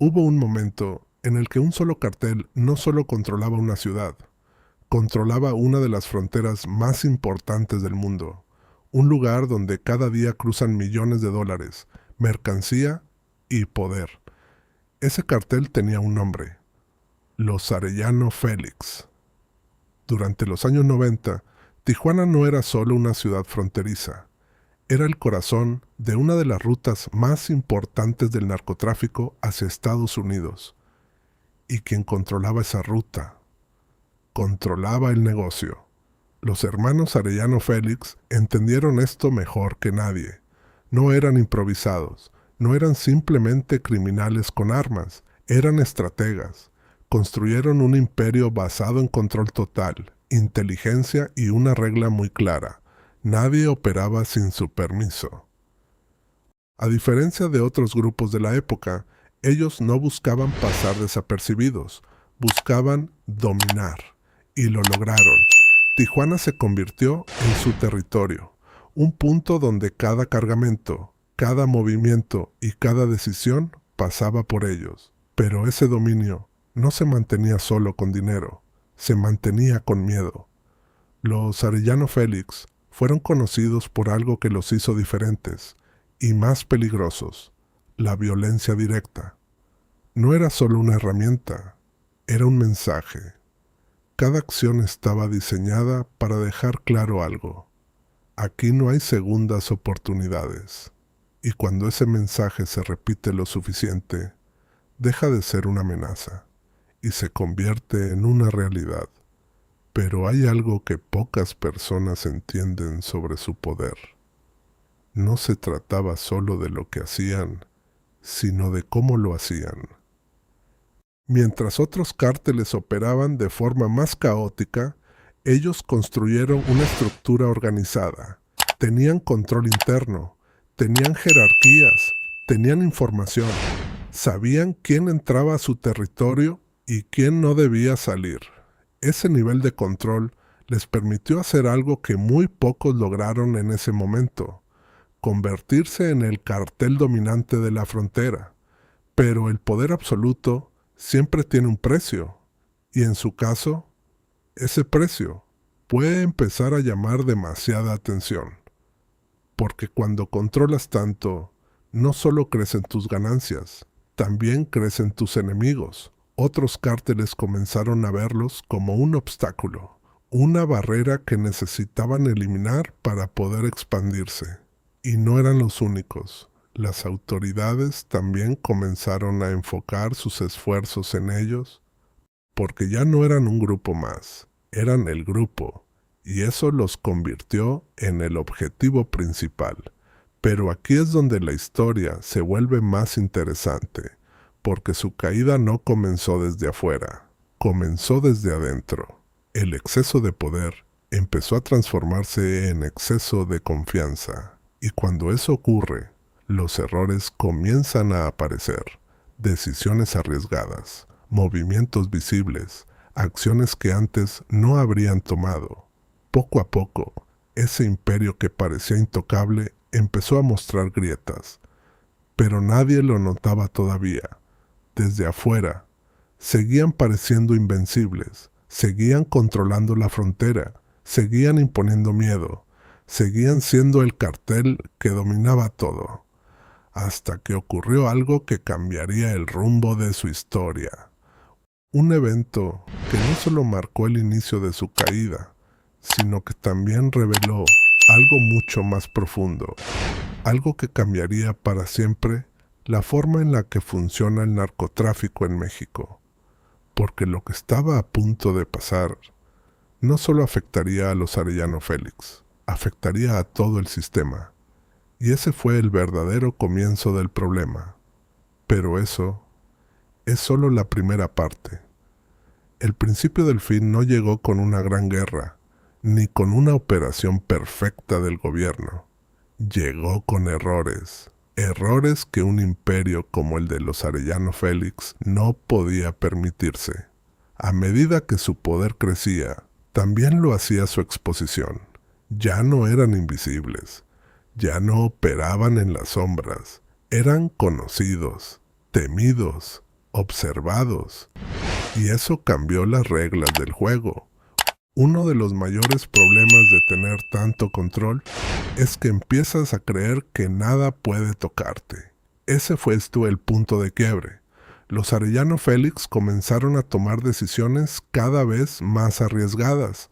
Hubo un momento en el que un solo cartel no solo controlaba una ciudad, controlaba una de las fronteras más importantes del mundo, un lugar donde cada día cruzan millones de dólares, mercancía y poder. Ese cartel tenía un nombre: los Arellano Félix. Durante los años 90, Tijuana no era solo una ciudad fronteriza, era el corazón de una de las rutas más importantes del narcotráfico hacia Estados Unidos. Y quien controlaba esa ruta, controlaba el negocio. Los hermanos Arellano Félix entendieron esto mejor que nadie. No eran improvisados, no eran simplemente criminales con armas, eran estrategas. Construyeron un imperio basado en control total, inteligencia y una regla muy clara: nadie operaba sin su permiso. A diferencia de otros grupos de la época, ellos no buscaban pasar desapercibidos, buscaban dominar. Y lo lograron. Tijuana se convirtió en su territorio, un punto donde cada cargamento, cada movimiento y cada decisión pasaba por ellos. Pero ese dominio no se mantenía solo con dinero, se mantenía con miedo. Los Arellano Félix fueron conocidos por algo que los hizo diferentes y más peligrosos: la violencia directa. No era solo una herramienta, era un mensaje. Cada acción estaba diseñada para dejar claro algo: aquí no hay segundas oportunidades. Y cuando ese mensaje se repite lo suficiente, deja de ser una amenaza y se convierte en una realidad. Pero hay algo que pocas personas entienden sobre su poder. No se trataba solo de lo que hacían, sino de cómo lo hacían. Mientras otros cárteles operaban de forma más caótica, ellos construyeron una estructura organizada. Tenían control interno, tenían jerarquías, tenían información, sabían quién entraba a su territorio y quién no debía salir. Ese nivel de control les permitió hacer algo que muy pocos lograron en ese momento: convertirse en el cartel dominante de la frontera. Pero el poder absoluto siempre tiene un precio, y en su caso, ese precio puede empezar a llamar demasiada atención. Porque cuando controlas tanto, no solo crecen tus ganancias, también crecen tus enemigos. Otros cárteles comenzaron a verlos como un obstáculo, una barrera que necesitaban eliminar para poder expandirse. Y no eran los únicos. Las autoridades también comenzaron a enfocar sus esfuerzos en ellos, porque ya no eran un grupo más, eran el grupo, y eso los convirtió en el objetivo principal. Pero aquí es donde la historia se vuelve más interesante, porque su caída no comenzó desde afuera, comenzó desde adentro. El exceso de poder empezó a transformarse en exceso de confianza, y cuando eso ocurre, los errores comienzan a aparecer: decisiones arriesgadas, movimientos visibles, acciones que antes no habrían tomado. Poco a poco, ese imperio que parecía intocable empezó a mostrar grietas, pero nadie lo notaba todavía. Desde afuera, seguían pareciendo invencibles, seguían controlando la frontera, seguían imponiendo miedo, seguían siendo el cartel que dominaba todo. Hasta que ocurrió algo que cambiaría el rumbo de su historia. Un evento que no solo marcó el inicio de su caída, sino que también reveló algo mucho más profundo, algo que cambiaría para siempre la forma en la que funciona el narcotráfico en México. Porque lo que estaba a punto de pasar no solo afectaría a los Arellano Félix, afectaría a todo el sistema. Y ese fue el verdadero comienzo del problema. Pero eso es solo la primera parte. El principio del fin no llegó con una gran guerra, ni con una operación perfecta del gobierno. Llegó con errores. Errores que un imperio como el de los Arellano Félix no podía permitirse. A medida que su poder crecía, también lo hacía su exposición. Ya no eran invisibles. Ya no operaban en las sombras, eran conocidos, temidos, observados. Y eso cambió las reglas del juego. Uno de los mayores problemas de tener tanto control es que empiezas a creer que nada puede tocarte. Ese fue el punto de quiebre. Los Arellano Félix comenzaron a tomar decisiones cada vez más arriesgadas,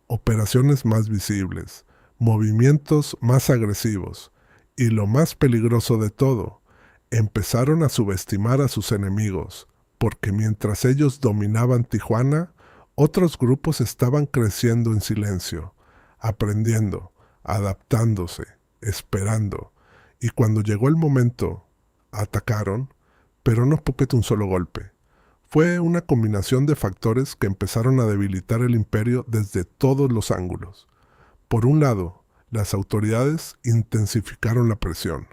operaciones más visibles, movimientos más agresivos, y lo más peligroso de todo, empezaron a subestimar a sus enemigos, porque mientras ellos dominaban Tijuana, otros grupos estaban creciendo en silencio, aprendiendo, adaptándose, esperando, y cuando llegó el momento, atacaron, pero no fue un solo golpe. Fue una combinación de factores que empezaron a debilitar el imperio desde todos los ángulos. Por un lado, las autoridades intensificaron la presión,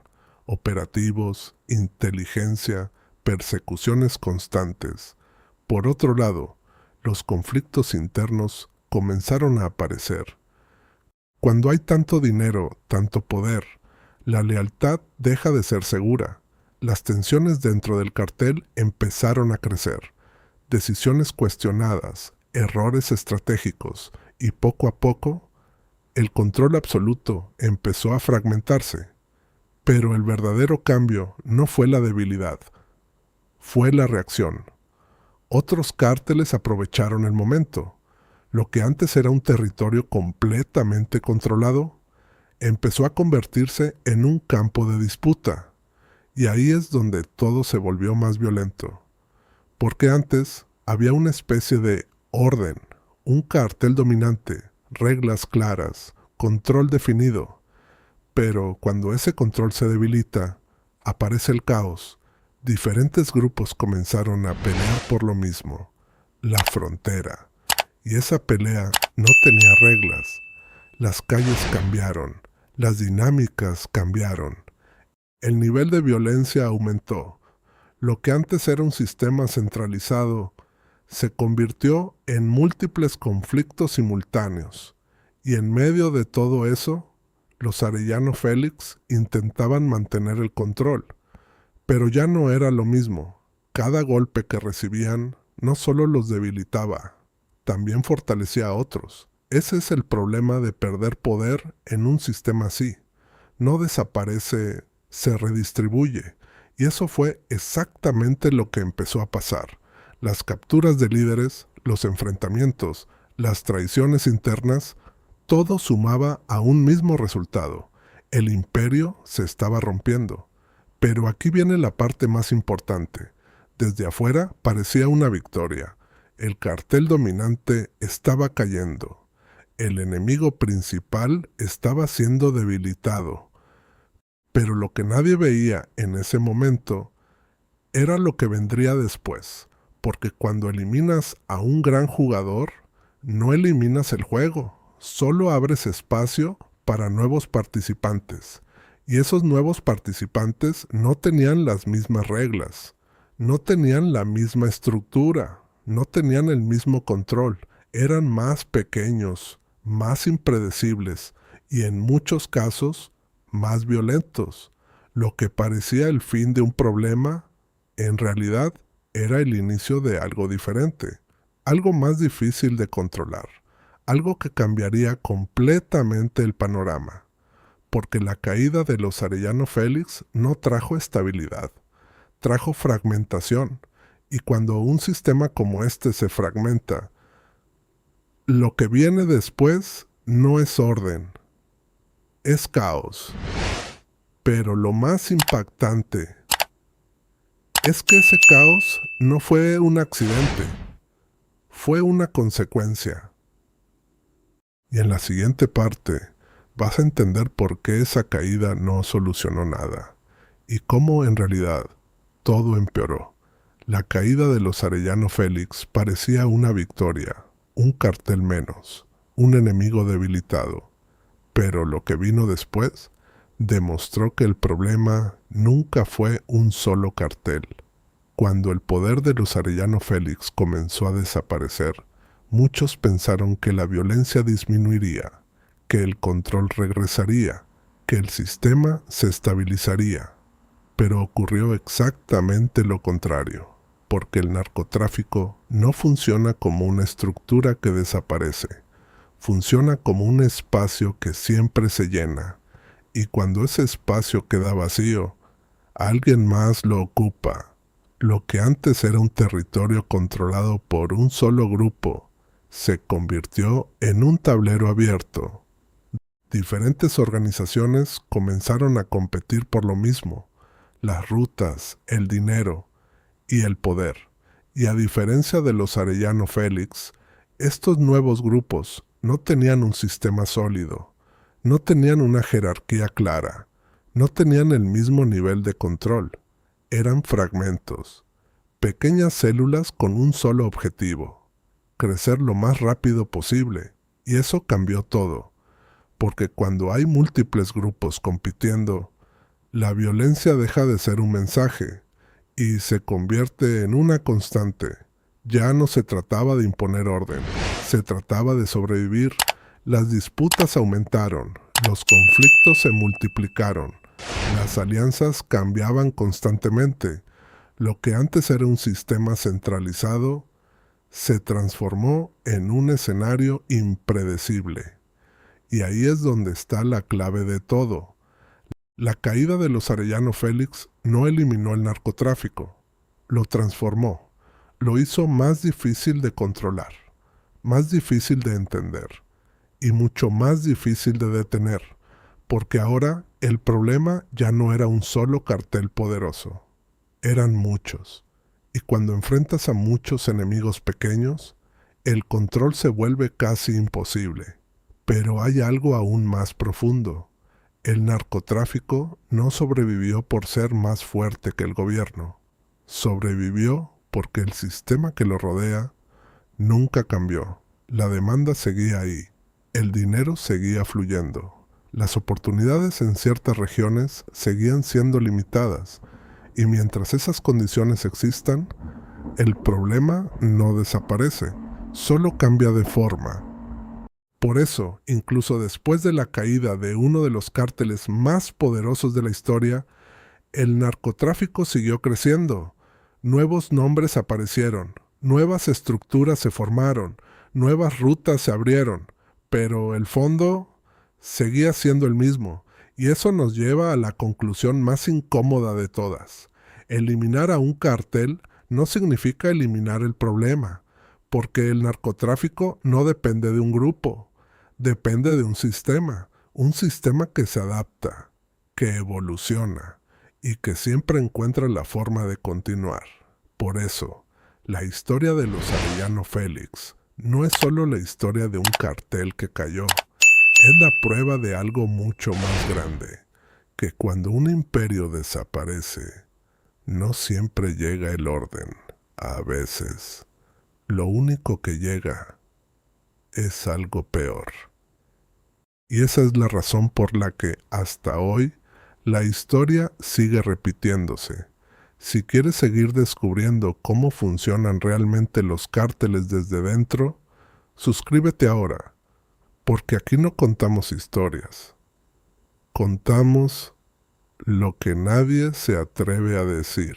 operativos, inteligencia, persecuciones constantes. Por otro lado, los conflictos internos comenzaron a aparecer. Cuando hay tanto dinero, tanto poder, la lealtad deja de ser segura. Las tensiones dentro del cartel empezaron a crecer. Decisiones cuestionadas, errores estratégicos y poco a poco, el control absoluto empezó a fragmentarse. Pero el verdadero cambio no fue la debilidad, fue la reacción. Otros cárteles aprovecharon el momento. Lo que antes era un territorio completamente controlado, empezó a convertirse en un campo de disputa. Y ahí es donde todo se volvió más violento. Porque antes había una especie de orden, un cartel dominante, reglas claras, control definido. Pero cuando ese control se debilita, aparece el caos. Diferentes grupos comenzaron a pelear por lo mismo, la frontera. Y esa pelea no tenía reglas. Las calles cambiaron, las dinámicas cambiaron. El nivel de violencia aumentó. Lo que antes era un sistema centralizado se convirtió en múltiples conflictos simultáneos. Y en medio de todo eso, los Arellano Félix intentaban mantener el control. Pero ya no era lo mismo. Cada golpe que recibían no solo los debilitaba, también fortalecía a otros. Ese es el problema de perder poder en un sistema así. No desaparece, se redistribuye. Y eso fue exactamente lo que empezó a pasar. Las capturas de líderes, los enfrentamientos, las traiciones internas, todo sumaba a un mismo resultado. El imperio se estaba rompiendo. Pero aquí viene la parte más importante. Desde afuera parecía una victoria. El cartel dominante estaba cayendo. El enemigo principal estaba siendo debilitado. Pero lo que nadie veía en ese momento era lo que vendría después. Porque cuando eliminas a un gran jugador, no eliminas el juego. Solo abres espacio para nuevos participantes. Y esos nuevos participantes no tenían las mismas reglas, no tenían la misma estructura, no tenían el mismo control, eran más pequeños, más impredecibles y en muchos casos más violentos. Lo que parecía el fin de un problema, en realidad era el inicio de algo diferente, algo más difícil de controlar, algo que cambiaría completamente el panorama. Porque la caída de los Arellano Félix no trajo estabilidad, trajo fragmentación. Y cuando un sistema como este se fragmenta, lo que viene después no es orden, es caos. Pero lo más impactante es que ese caos no fue un accidente, fue una consecuencia. Y en la siguiente parte vas a entender por qué esa caída no solucionó nada y cómo en realidad todo empeoró. La caída de los Arellano Félix parecía una victoria, un cartel menos, un enemigo debilitado. Pero lo que vino después demostró que el problema nunca fue un solo cartel. Cuando el poder de los Arellano Félix comenzó a desaparecer, muchos pensaron que la violencia disminuiría, que el control regresaría, que el sistema se estabilizaría. Pero ocurrió exactamente lo contrario. porque el narcotráfico no funciona como una estructura que desaparece, funciona como un espacio que siempre se llena, y cuando ese espacio queda vacío, alguien más lo ocupa. Lo que antes era un territorio controlado por un solo grupo, se convirtió en un tablero abierto. Diferentes organizaciones comenzaron a competir por lo mismo: las rutas, el dinero y el poder. Y a diferencia de los Arellano Félix, estos nuevos grupos no tenían un sistema sólido, no tenían una jerarquía clara, no tenían el mismo nivel de control. Eran fragmentos, pequeñas células con un solo objetivo: crecer lo más rápido posible. Y eso cambió todo, porque cuando hay múltiples grupos compitiendo, la violencia deja de ser un mensaje y se convierte en una constante. Ya no se trataba de imponer orden, se trataba de sobrevivir. Las disputas aumentaron, los conflictos se multiplicaron, las alianzas cambiaban constantemente. Lo que antes era un sistema centralizado se transformó en un escenario impredecible. Y ahí es donde está la clave de todo. La caída de los Arellano Félix no eliminó el narcotráfico, lo transformó, lo hizo más difícil de controlar, más difícil de entender y mucho más difícil de detener, porque ahora el problema ya no era un solo cartel poderoso, eran muchos. Y cuando enfrentas a muchos enemigos pequeños, el control se vuelve casi imposible. Pero hay algo aún más profundo. El narcotráfico no sobrevivió por ser más fuerte que el gobierno. Sobrevivió porque el sistema que lo rodea nunca cambió. La demanda seguía ahí. El dinero seguía fluyendo. Las oportunidades en ciertas regiones seguían siendo limitadas. Y mientras esas condiciones existan, el problema no desaparece, solo cambia de forma. Por eso, incluso después de la caída de uno de los cárteles más poderosos de la historia, el narcotráfico siguió creciendo. Nuevos nombres aparecieron, nuevas estructuras se formaron, nuevas rutas se abrieron, pero el fondo seguía siendo el mismo. Y eso nos lleva a la conclusión más incómoda de todas. Eliminar a un cártel no significa eliminar el problema, porque el narcotráfico no depende de un grupo, depende de un sistema que se adapta, que evoluciona y que siempre encuentra la forma de continuar. Por eso, la historia de los Arellano Félix no es solo la historia de un cartel que cayó, es la prueba de algo mucho más grande, que cuando un imperio desaparece, no siempre llega el orden. A veces, lo único que llega es algo peor. Y esa es la razón por la que, hasta hoy, la historia sigue repitiéndose. Si quieres seguir descubriendo cómo funcionan realmente los cárteles desde dentro, suscríbete ahora, porque aquí no contamos historias. Contamos lo que nadie se atreve a decir.